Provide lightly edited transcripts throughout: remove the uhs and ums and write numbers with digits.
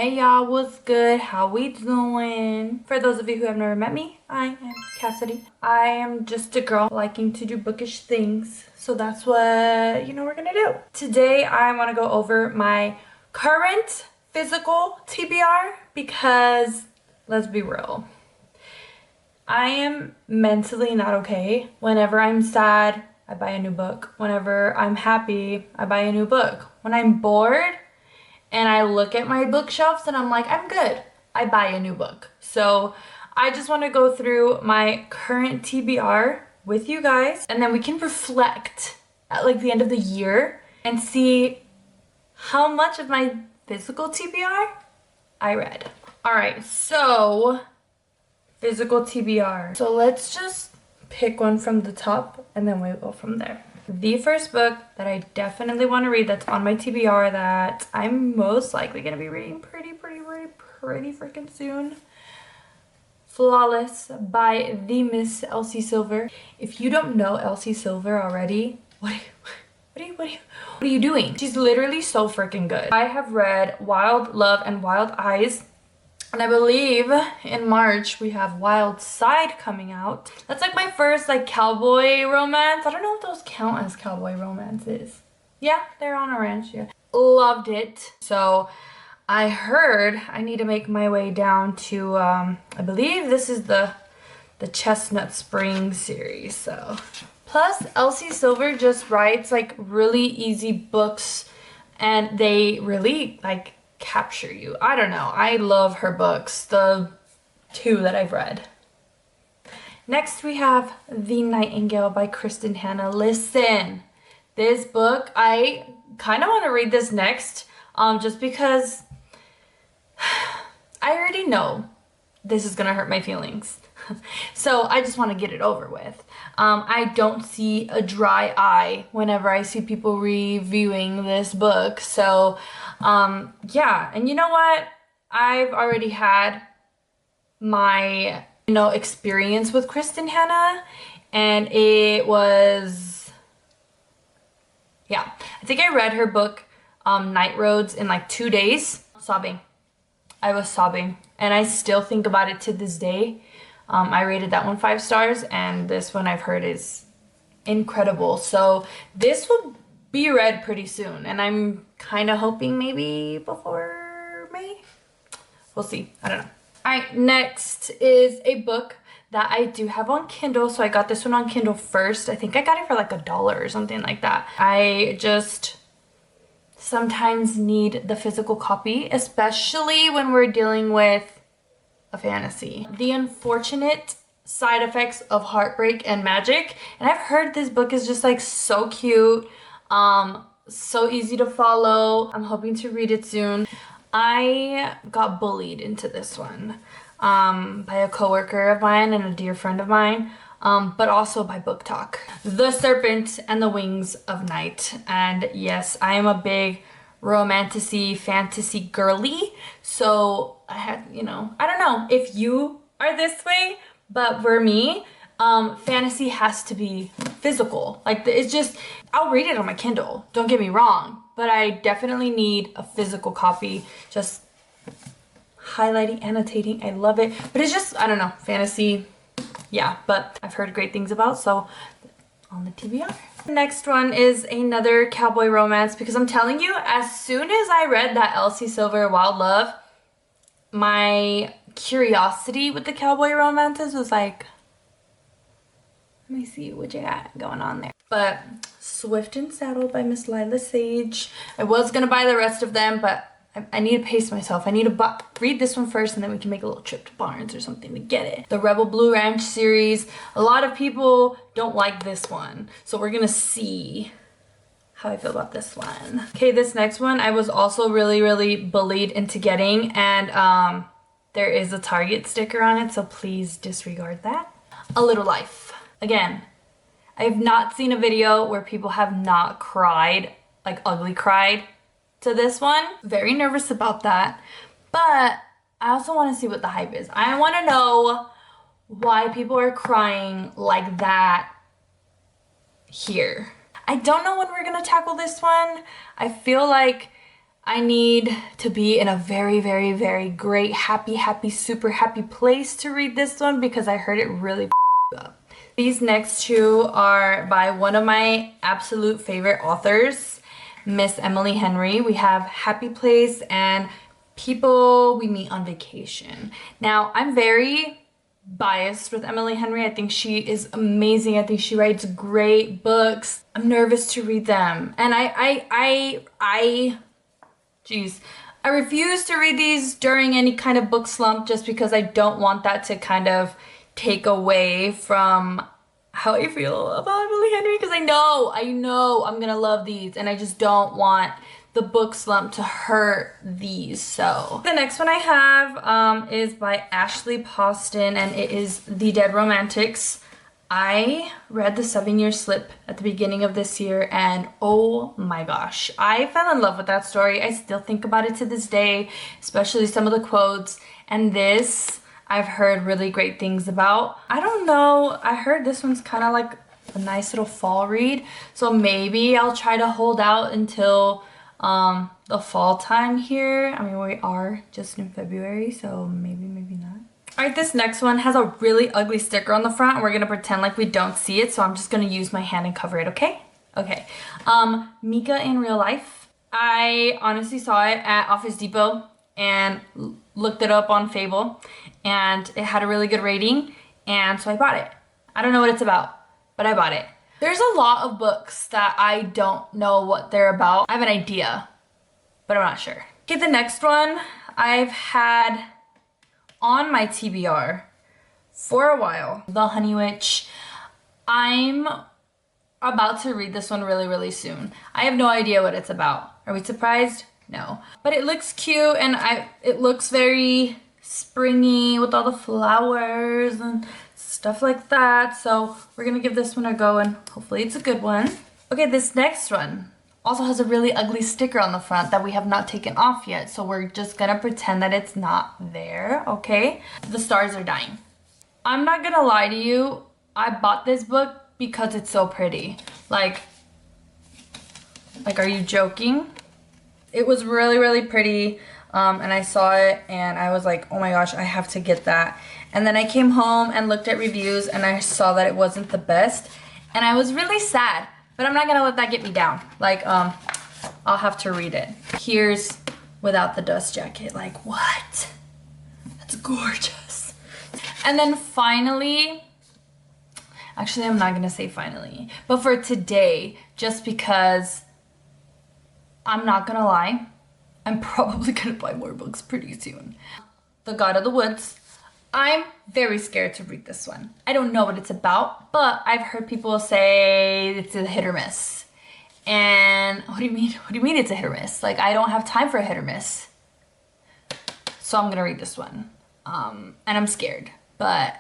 Hey y'all, what's good? How we doing? For those of you who have never met me, I am Cassidy. I am just a girl liking to do bookish things, so that's what, we're gonna do. Today I want to go over my current physical TBR because, let's be real, I am mentally not okay. Whenever I'm sad, I buy a new book. Whenever I'm happy, I buy a new book. When I'm bored, and I look at my bookshelves and I'm like, I'm good, I buy a new book. So I just want to go through my current TBR with you guys, and then we can reflect at like the end of the year and see how much of my physical TBR I read. All right, so physical TBR. So let's just pick one from the top and then we'll go from there. The first book that I definitely want to read that's on my TBR that I'm most likely going to be reading pretty freaking soon. Flawless by the Miss Elsie Silver. If you don't know Elsie Silver already, what are you doing? She's literally so freaking good. I have read Wild Love and Wild Eyes. And I believe in March we have Wild Side coming out. That's like my first like cowboy romance. I don't know if those count as cowboy romances. Yeah, they're on a ranch, yeah. Loved it. So I heard I need to make my way down to, I believe this is the Chestnut Springs series, so. Plus Elsie Silver just writes like really easy books and they really like capture you. I don't know. I love her books, the two that I've read. Next we have The Nightingale by Kristen Hanna. Listen, this book, I kind of want to read this next just because I already know this is gonna hurt my feelings. So I just want to get it over with. I don't see a dry eye whenever I see people reviewing this book. So yeah, and you know what? I've already had my, experience with Kristen Hanna, and it was, yeah. I think I read her book, Night Roads, in like 2 days. Sobbing. I was sobbing, and I still think about it to this day. I rated that one 5 stars, and this one I've heard is incredible. So this will be read pretty soon, and I'm kind of hoping maybe before May. We'll see. I don't know. All right, next is a book that I do have on Kindle. So I got this one on Kindle first. I think I got it for like $1 or something like that. I just sometimes need the physical copy, especially when we're dealing with a fantasy. The Unfortunate Side Effects of Heartbreak and Magic. And I've heard this book is just like so cute, so easy to follow. I'm hoping to read it soon. I got bullied into this one by a coworker of mine and a dear friend of mine, but also by Book Talk. The Serpent and the Wings of Night. And yes, I am a big romantasy fantasy girly, so I had, I don't know if you are this way, but for me, fantasy has to be physical. Like, it's just, I'll read it on my Kindle, don't get me wrong, but I definitely need a physical copy. Just highlighting, annotating, I love it. But it's just, I don't know, fantasy, yeah, but I've heard great things about, so on the TBR. Next one is another cowboy romance, because I'm telling you, as soon as I read that Elsie Silver Wild Love, my curiosity with the cowboy romances was like, let me see what you got going on there. But Swift and Saddle by Miss Lila Sage. I was gonna buy the rest of them, but I need to pace myself. I need to read this one first, and then we can make a little trip to Barnes or something to get it. The Rebel Blue Ranch series. A lot of people don't like this one, so we're gonna see how I feel about this one. Okay, this next one I was also really bullied into getting, and there is a Target sticker on it, so please disregard that. A Little Life. Again, I have not seen a video where people have not cried, like ugly cried, to this one. Very nervous about that, but I also want to see what the hype is. I want to know why people are crying like that here. I don't know when we're gonna tackle this one. I feel like I need to be in a very, very, very great, happy, super happy place to read this one because I heard it really up. These next two are by one of my absolute favorite authors, Miss Emily Henry. We have Happy Place and People We Meet on Vacation. Now, I'm very biased with Emily Henry. I think she is amazing. I think she writes great books. I'm nervous to read them. And I refuse to read these during any kind of book slump just because I don't want that to kind of take away from how I feel about Emily Henry, because I know I'm gonna love these and I just don't want the book slump to hurt these. So the next one I have is by Ashley Poston, and it is The Dead Romantics. I read The 7-Year Slip at the beginning of this year, and oh my gosh, I fell in love with that story. I still think about it to this day, especially some of the quotes. And this, I've heard really great things about. I don't know, I heard this one's kind of like a nice little fall read, so maybe I'll try to hold out until the fall time here. I mean, we are just in February, so maybe not. Alright, this next one has a really ugly sticker on the front, and we're gonna pretend like we don't see it, so I'm just gonna use my hand and cover it, okay? Okay. Mika in Real Life. I honestly saw it at Office Depot and looked it up on Fable, and it had a really good rating, and so I bought it. I don't know what it's about, but I bought it. There's a lot of books that I don't know what they're about. I have an idea, but I'm not sure. Okay, the next one I've had on my TBR for a while. The Honey Witch. I'm about to read this one really soon. I have no idea what it's about. Are we surprised? No. But it looks cute, and it looks very springy with all the flowers and stuff like that. So we're gonna give this one a go, and hopefully it's a good one. Okay, this next one also has a really ugly sticker on the front that we have not taken off yet, so we're just gonna pretend that it's not there, okay? The Stars Are Dying. I'm not gonna lie to you, I bought this book because it's so pretty. Like, are you joking? It was really pretty, and I saw it and I was like, oh my gosh, I have to get that. And then I came home and looked at reviews and I saw that it wasn't the best, and I was really sad. But I'm not gonna let that get me down. Like, I'll have to read it. Here's without the dust jacket. Like, what? That's gorgeous. And then finally, actually I'm not gonna say finally, but for today, just because I'm not gonna lie, I'm probably gonna buy more books pretty soon. The God of the Woods. I'm very scared to read this one. I don't know what it's about, but I've heard people say it's a hit or miss. And what do you mean? What do you mean it's a hit or miss? Like, I don't have time for a hit or miss. So I'm gonna read this one. And I'm scared, but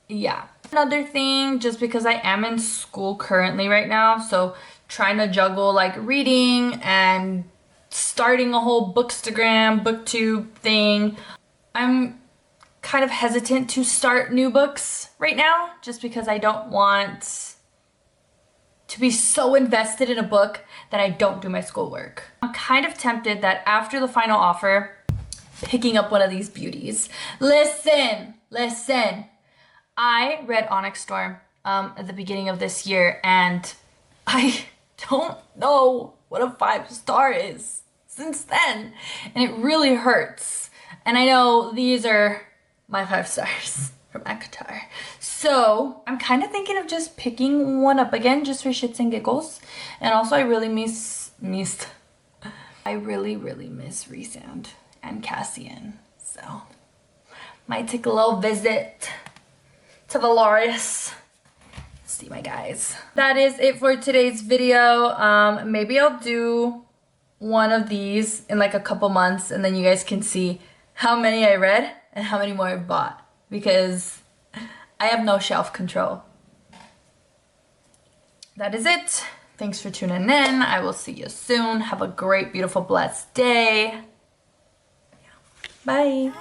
yeah. Another thing, just because I am in school currently right now, so trying to juggle like reading and starting a whole bookstagram, booktube thing, I'm kind of hesitant to start new books right now just because I don't want to be so invested in a book that I don't do my schoolwork. I'm kind of tempted that after the final offer, picking up one of these beauties. Listen. I read Onyx Storm at the beginning of this year, and I don't know what a 5-star is since then, and it really hurts. And I know these are my 5 stars from Machado. So I'm kind of thinking of just picking one up again just for shits and giggles. And also I really miss Rhysand and Cassian. So might take a little visit to Valorius. See my guys. That is it for today's video. Maybe I'll do one of these in like a couple months, and then you guys can see how many I read and how many more I bought, because I have no shelf control. That is it. Thanks for tuning in. I will see you soon. Have a great, beautiful, blessed day. Bye.